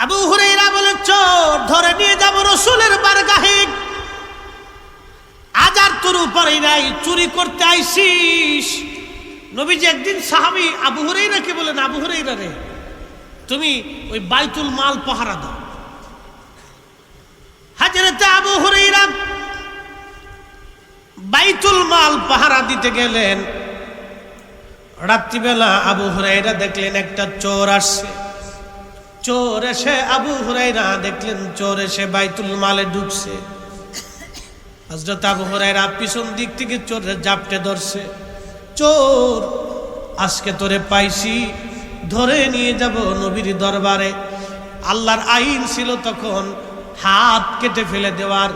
আবু হুরায়রা বলে, চোর ধরে নিয়ে যাব রাসূলের বারগাহে। আজ আর তোর উপরেই নাই, চুরি করতে আইছিস। নবীজি একদিন সাহাবী আবু হুরায়রাকে বলেন, আবু হুরায়রা রে, তুমি ওই বাইতুল মাল পাহারা দাও। হযরত আবু হুরায়রা বাইতুল মাল পাহারা দিতে গেলেন। রাত্রিবেলা আবু হুরায়রা দেখলেন একটা চোর আসছে। চোর এসে আবু হুরায়রা দেখলেন চোর এসে বাইতুল মালে ঢুকছে। হযরত আবু হুরায়রা পিছন দিক থেকে চোরের জাপটে ধরছে। চোর, আজকে তোরে পাইছি, ধরে নিয়ে যাব নবীর দরবারে। আল্লাহর আইন ছিল তখন হাত কেটে ফেলে দেওয়ার।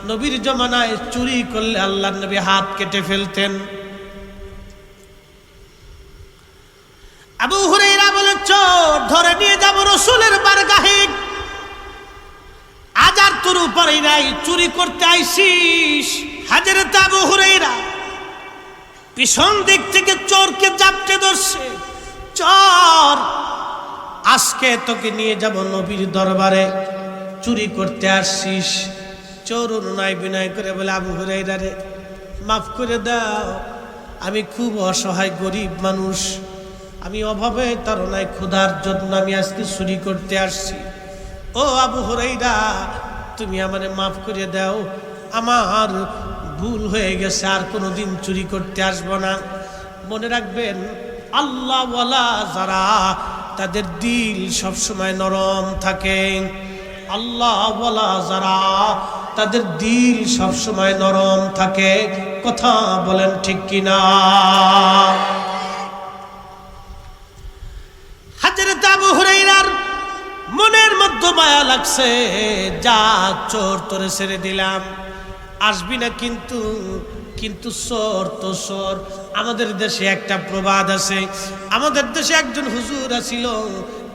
নবীর জমানায় চুরি করলে আল্লাহর নবী হাত কেটে ফেলতেন। আবু হুরায়রা বলে, চোর ধরে নিয়ে যাব রাসূলের বারগাহে। আজ আর তোর উপরেই নাই, চুরি করতে আইছিস। হযরত আবু হুরায়রা পিছন দিক থেকে চোরকে জাপটে ধরছে। চোর, আজকে তোকে নিয়ে যাব নবীর দরবারে, চুরি করতে আসছিস। চোর অনুনয় বিনয় করে বলে, আবু হুরায়রা রে, মাফ করে দাও, আমি খুব অসহায় গরিব মানুষ, আমি অভাবে তাড়নায় ক্ষুধার জন্য আমি আজকে চুরি করতে আসছি। ও আবু হুরায়রা, তুমি আমারে মাফ করে দাও, আমার ভুল হয়ে গেছে, আর কোনোদিন চুরি করতে আসবো না। মনে রাখবেন, আল্লাহওয়ালা যারা, তাদের দিল সবসময় নরম থাকে। আল্লাহওয়ালা যারা, তাদের দিল সবসময় নরম থাকে। কথা বলেন ঠিক কিনা? হযরত আবু হুরায়রার মনের মধ্যে মায়া লাগছে। যা চোর, তোরে ছেড়ে দিলাম, আসবি না কিন্তু। কিন্তু চোর তো চোর। আমাদের দেশে একটা প্রবাদ আছে, আমাদের দেশে একজন হুজুর ছিল,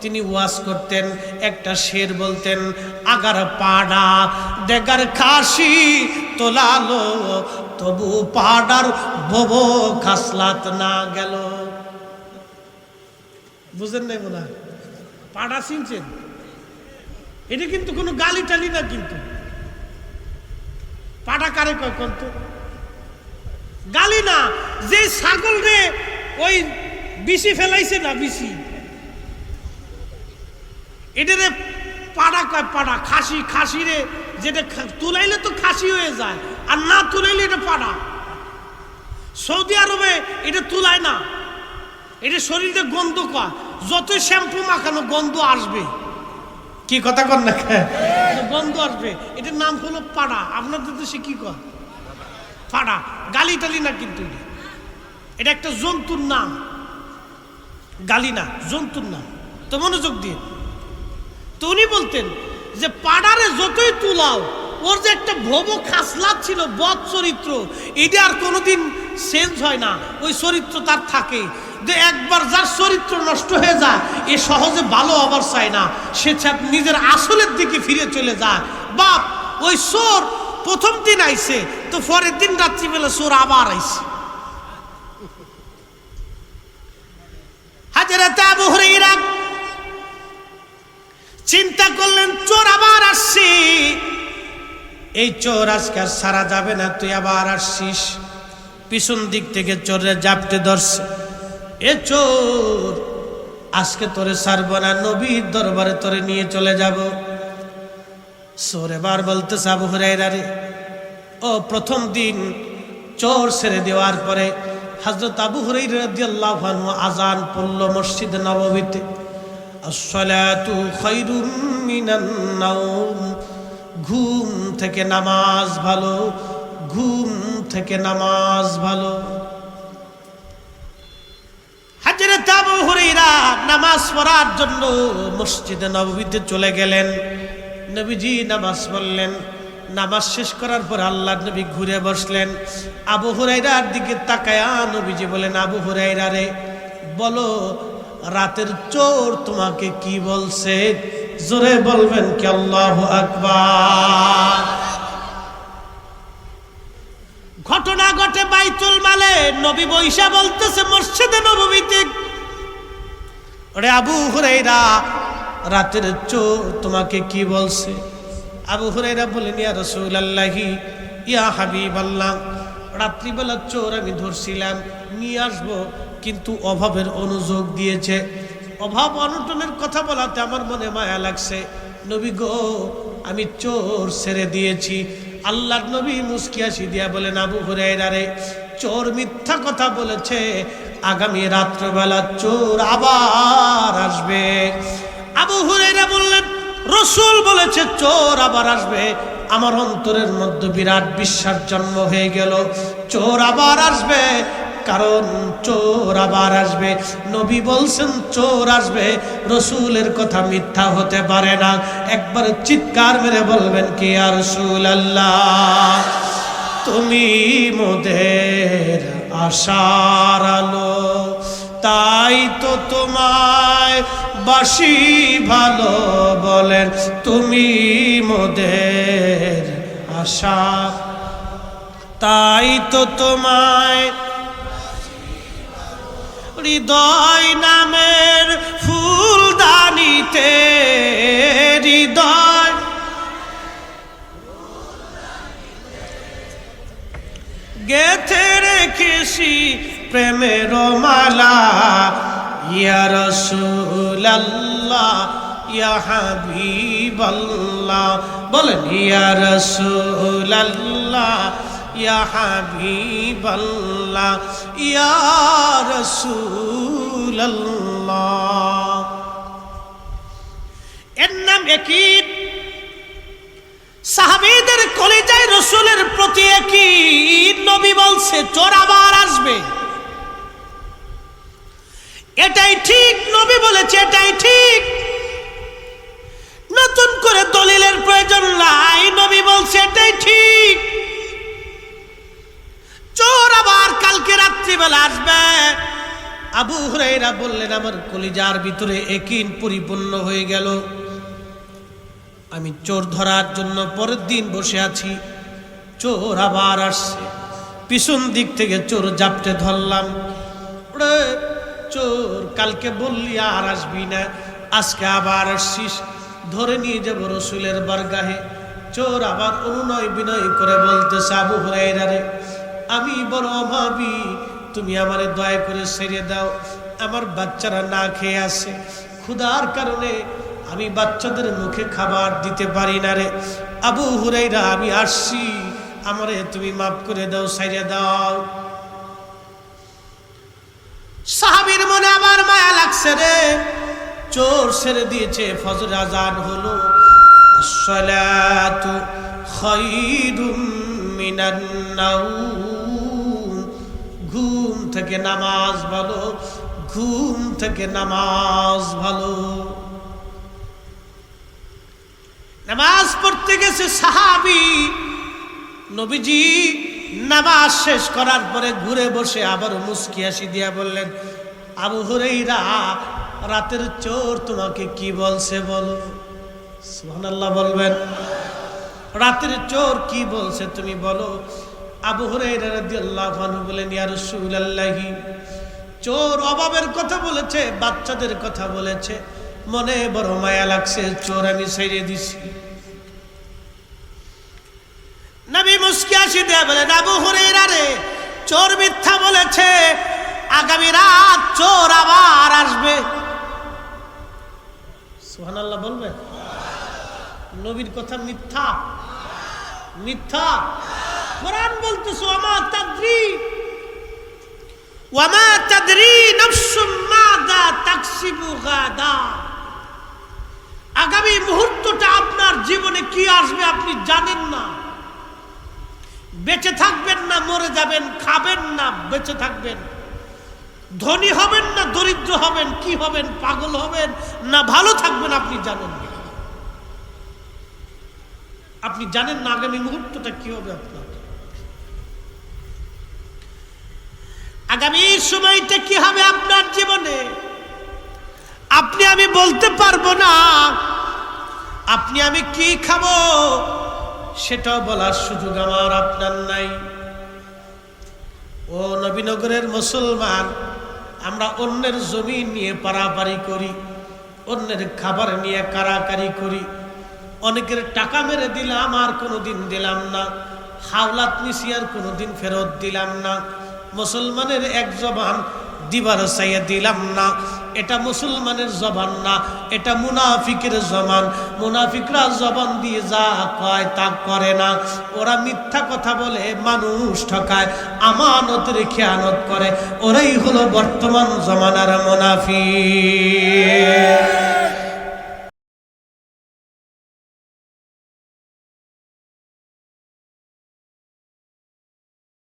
তিনি ওয়াজ করতেন, একটা শের বলতেন, আগার পাড়া দেগার খাসি তোলালো, তবু পাড়ার ববো খাসলাত না গেল। বুঝেন নাই মনে হয়? পাড়া চিনছেন? এটা কিন্তু কোনো গালি টালি না, কিন্তু পাড়া কারে কয় কোন তো? গালি না। যে ছাগল রে ওই বিসি ফেলাইছে না, বিসি, এটা রে পাড়া কয়। পাড়া খাসি, খাসি রে যেটা তুলাইলে তো খাসি হয়ে যায়, আর না তুলাইলে এটা পাড়া। সৌদি আরবে এটা তুলায় না, এটা শরীরে গন্ধ কয়, যতই শ্যাম্পু মাখানো গন্ধ আসবে। কি কথা কর না, গন্ধ আসবে। এটার নাম হলো পাড়া। আপনাদের দেশে কি কয়? পাড়া। গালি টালি না কিন্তু, এটা একটা জন্তুর নাম, গালি না, জন্তুর নাম। তো মনোযোগ দিয়ে, তো উনি বলতেন যে পাড়ারে যতই তুলাও, ওর যে একটা ভব খাসলাত ছিল, বদ চরিত্র, এটা আর কোনোদিন চেঞ্জ হয় না, ওই চরিত্র তার থাকে। যে একবার যার চরিত্র নষ্ট হয়ে যায়, এ সহজে ভালো হবার চায় না, সে নিজের আসলের দিকে ফিরে চলে যায়। বাপ, ওই চোর প্রথম দিন আইছে, তো পরের দিন রাত্রিবেলা চোর আবার আইছে। হযরত আবু হুরায়রা চিন্তা করলেন, চোর আবার আসছে, এই চোর আজকে আর সারা যাবে না, তুই আবার আসছিস। পিছন দিক থেকে চোরের জাপটে ধরছে। এ চোর, আজকে তোরে ছাড়ব না, নবীর দরবারে তোরে নিয়ে চলে যাব। চোর এবার বলতেছে, আবু হুরায়রা রে, ও প্রথম দিন চোর ছেড়ে দেওয়ার পরে হযরত আবু হুরায়রা রাদিয়াল্লাহু আনহু আযান পড়ল মসজিদে নববীতে, আসসালাতু খায়রুম মিনান নাওম, ঘুম থেকে নামাজ ভালো, ঘুম থেকে নামাজ ভালো। হযরত আবু হুরায়রা নামাজ পড়ার জন্য মসজিদে নববীতে চলে গেলেন। নবীজি নামাজ পড়লেন। নামাজ শেষ করার পর আল্লাহর নবী ঘুরে বসলেন। আবু হুরায়রার দিকে তাকায়া নবীজি বলেন, আবু হুরায়রা রে, বলো রাতের চোর তোমাকে কি বলছে? জোরে বলবেন কি আল্লাহু আকবার। ঘটনা ঘটে বাইতুল মালে, নবী বৈশা বলতেছে মসজিদে নববীতে, ওরে আবু হুরায়রা, রাতের চোর তোমাকে কি বলছে? আবু হুরায়রা বললেন, ইয়া রাসূলুল্লাহি, ইয়া হাবিবাল্লাহ, রাত্রিবেলা চোর আমি ধরছিলাম, নিয়ে আসবো, কিন্তু অভাবের অনুযোগ দিয়েছে। অভাব অনটনের কথা বলাতে আমার মনে মায়া লাগছে। নবী গো, আমি চোর ছেড়ে দিয়েছি। আল্লাহর নবী মুস্কি হাসি দিয়া বলেন, আবু হুরায়রা রে, চোর মিথ্যা কথা বলেছে, আগামী রাত্রবেলা চোর আবার আসবে। আবু হুরায়রা বললেন, রাসূল বলেছে চোর আবার আসবে। আমার অন্তরের মধ্যে বিরাট বিশ্বাস জন্ম হয়ে গেল, চোর আবার আসবে, কারণ চোর আবার আসবে। নবী বলছেন চোর আসবে, রাসূলের কথা মিথ্যা হতে পারে না। একবার চিৎকার মেরে বলবেন কি, ইয়া রাসূলুল্লাহ, তুমি মোদের আশার আলো, তাই তো তোমায় বাসি ভালো। বলেন, তুমি মোদের আশা, তাই তো তোমায় হৃদয় নামের ফুলদানিতে, হৃদয় গেথে রেখেছি প্রেমের মালা। ইয়া রাসূলুল্লাহ, ইয়া হাবিবাল্লাহ, বলেন ইয়া রাসূলুল্লাহ, ইয়া হাবিবাল্লাহ, ইয়া রাসূলুল্লাহ। এর নাম ইয়াকিন। সাহাবীদের কলিজায় রাসূলের প্রতি ইয়াকিন। নবী বলছে চোর আবার আসবে, এটাই ঠিক। নবী বলেছে এটাই ঠিক, নতুন করে দলিলের প্রয়োজন নাই। নবী বলছে এটাই ঠিক, চোর আবার কালকে রাত্রিবেলা আসবে। আবু হুরায়রা বললেন, আমার কলিজার ভিতরে ইয়াকিন পরিপূর্ণ হয়ে গেল। আমি চোর ধরার জন্য পরের দিন বসে আছি, চোর আবার আসছে। পিছন দিক থেকে চোর জাপটে ধরলাম। চোর, কালকে বললি আর আসবি না, আজকে আবার আসছিস, ধরে নিয়ে যাব রাসূলের বারগাহে। চোর আবার অনুনয় বিনয় করে বলতেছে, আবু হুরায়রা রে, আমি বড় অভাবী, তুমি আমারে দয়া করে ছেড়ে দাও। আমার বাচ্চারা না খেয়ে আছে, ক্ষুধার কারণে আমি বাচ্চাদের মুখে খাবার দিতে পারি না রে। আবু হুরায়রা, আমি আসছি, আমারে তুমি মাফ করে দাও, ছেড়ে দাও। সাহাবীর মনে আমার মায়া লাগছে রে, চোর ছেড়ে দিয়েছে। ফজর আজান হলো, আসসালাতু খায়রুম মিনান নাওম, ঘুম থেকে নামাজ ভালো, ঘুম থেকে নামাজ ভালো। নামাজ পড়তে গেছে সাহাবী। নবীজি নামাজ শেষ করার পরে ঘুরে বসে আবার মুস্কি হাসি দিয়া বললেন, আবু হুরায়রা, রাতের চোর তোমাকে কি বলছে বলো। সুবহানাল্লাহ বলবেন। রাতের চোর কি বলছে তুমি বলো। আবু হুরায়রা রাদিয়াল্লাহু আনহু বলেন, ইয়া রাসূলুল্লাহি, চোর অভাবের কথা বলেছে, বাচ্চাদের কথা বলেছে, মনে বড় মায়া লাগছে, চোর আমি ছেড়ে দিছি। নবী মুস্কি হাসি দিয়ে বলেন, আবু হুরায়রা রে, চোর মিথ্যা বলেছে, আগামী রাত চোর আবার আসবে। সুবহানাল্লাহ বলবেন। নবীর কথা মিথ্যা? মিথ্যা। কোরআন বলতেছে, ওয়ামা তাদরি নাফসুম মাযা তাকসিবু গাদা। আগামী মুহূর্তটা আপনার জীবনে কি আসবে আপনি জানেন না। বেঁচে থাকবেন না মরে যাবেন, খাবেন না বেঁচে থাকবেন, ধনী হবেন না দরিদ্র হবেন, কি হবেন, পাগল হবেন না ভালো থাকবেন, আপনি জানেন না। আপনি জানেন না আগামী মুহূর্তটা কি হবে আপনার, আগামী সময়টা কি হবে আপনার জীবনে। আপনি আমি বলতে পারবো না। আপনি আমি কি খাবো সেটাও বলার সুযোগ আমার আপনার নাই। ও নবীনগরের মুসলমান, আমরা অন্যের জমি নিয়ে পারাপারি করি, অন্যের খাবার নিয়ে কারাকারি করি, অনেকের টাকা মেরে দিলাম আর কোনোদিন দিলাম না, হাওলাত নিছি আর কোনোদিন ফেরত দিলাম না, মুসলমানের এক জবান দিবার চাইয়া দিলাম না, এটা মুসলমানের জবান না, এটা মুনাফিকের জবান। মুনাফিকরা জবান দিয়ে যা কয় তা করে না, ওরা মিথ্যা কথা বলে, মানুষ ঠকায়, আমানতের খেয়ানত করে, ওরাই হলো বর্তমান জমানার মুনাফিক।